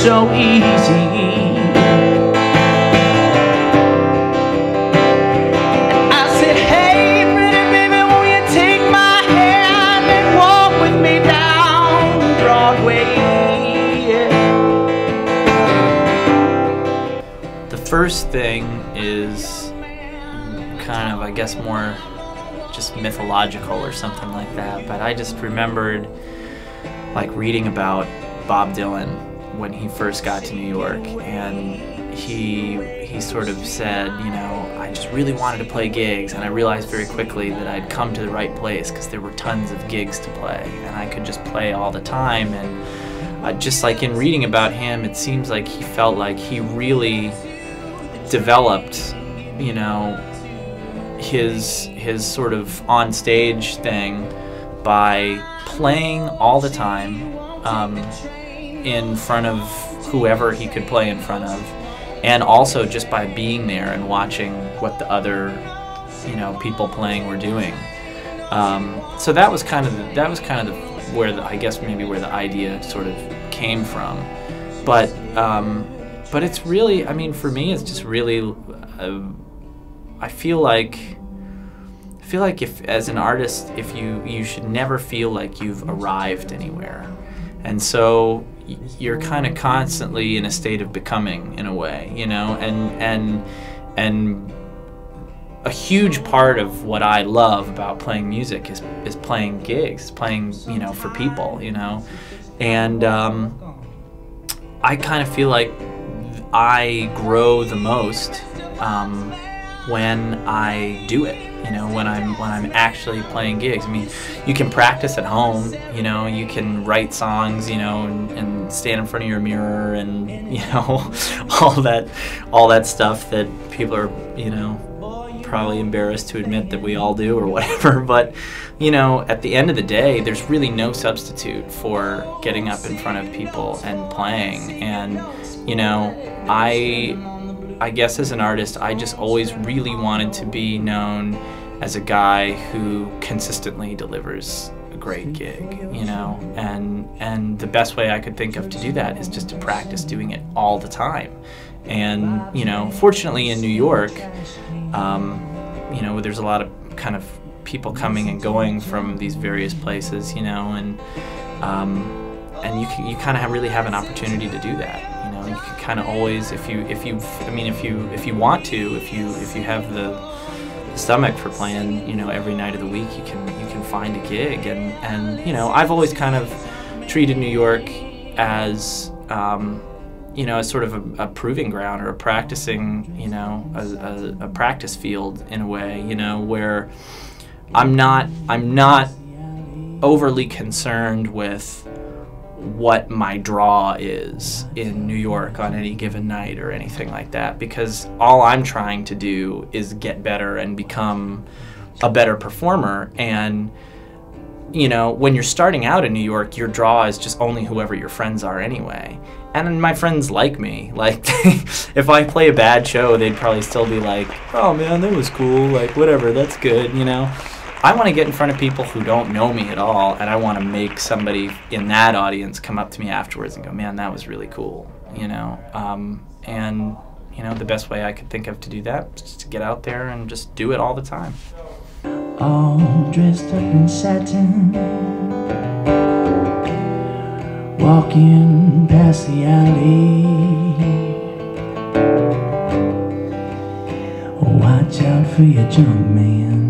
so easy. The first thing is kind of, I guess, more just mythological or something like that, but I just remembered like reading about Bob Dylan when he first got to New York, and he sort of said, you know, I just really wanted to play gigs, and I realized very quickly that I'd come to the right place because there were tons of gigs to play and I could just play all the time. And just like in reading about him, it seems like he felt like he really developed, you know, his sort of on stage thing by playing all the time in front of whoever he could play in front of, and also just by being there and watching what the other, you know, people playing were doing. So that was kind of where the, I guess maybe where the idea sort of came from, but it's really, I mean, for me, it's just really, I feel like if, as an artist, if you should never feel like you've arrived anywhere, and so you're kind of constantly in a state of becoming, in a way, you know, and a huge part of what I love about playing music is playing gigs, playing, you know, for people, you know, and I kind of feel like I grow the most when I do it, you know, when I'm actually playing gigs. I mean, you can practice at home, you know, you can write songs, you know, and stand in front of your mirror and, you know, all that stuff that people are, you know, probably embarrassed to admit that we all do or whatever. But, you know, at the end of the day, there's really no substitute for getting up in front of people and playing. And, you know, I guess as an artist, I just always really wanted to be known as a guy who consistently delivers a great gig, you know, and the best way I could think of to do that is just to practice doing it all the time. And, you know, fortunately in New York, you know, there's a lot of kind of people coming and going from these various places, you know, and you kind of really have an opportunity to do that. You know, you can kind of always, if you want to, if you have the stomach for playing, you know, every night of the week, you can find a gig. And you know, I've always kind of treated New York as you know, as sort of a proving ground or a practicing, you know, a practice field in a way, you know, where I'm not overly concerned with what my draw is in New York on any given night or anything like that, because all I'm trying to do is get better and become a better performer. And you know, when you're starting out in New York, your draw is just only whoever your friends are anyway. And my friends like me. Like, if I play a bad show, they'd probably still be like, oh man, that was cool, like whatever, that's good, you know. I want to get in front of people who don't know me at all, and I want to make somebody in that audience come up to me afterwards and go, man, that was really cool, you know. And, you know, the best way I could think of to do that is just to get out there and just do it all the time. All dressed up in satin, walking past the alley. Watch out for your junk man.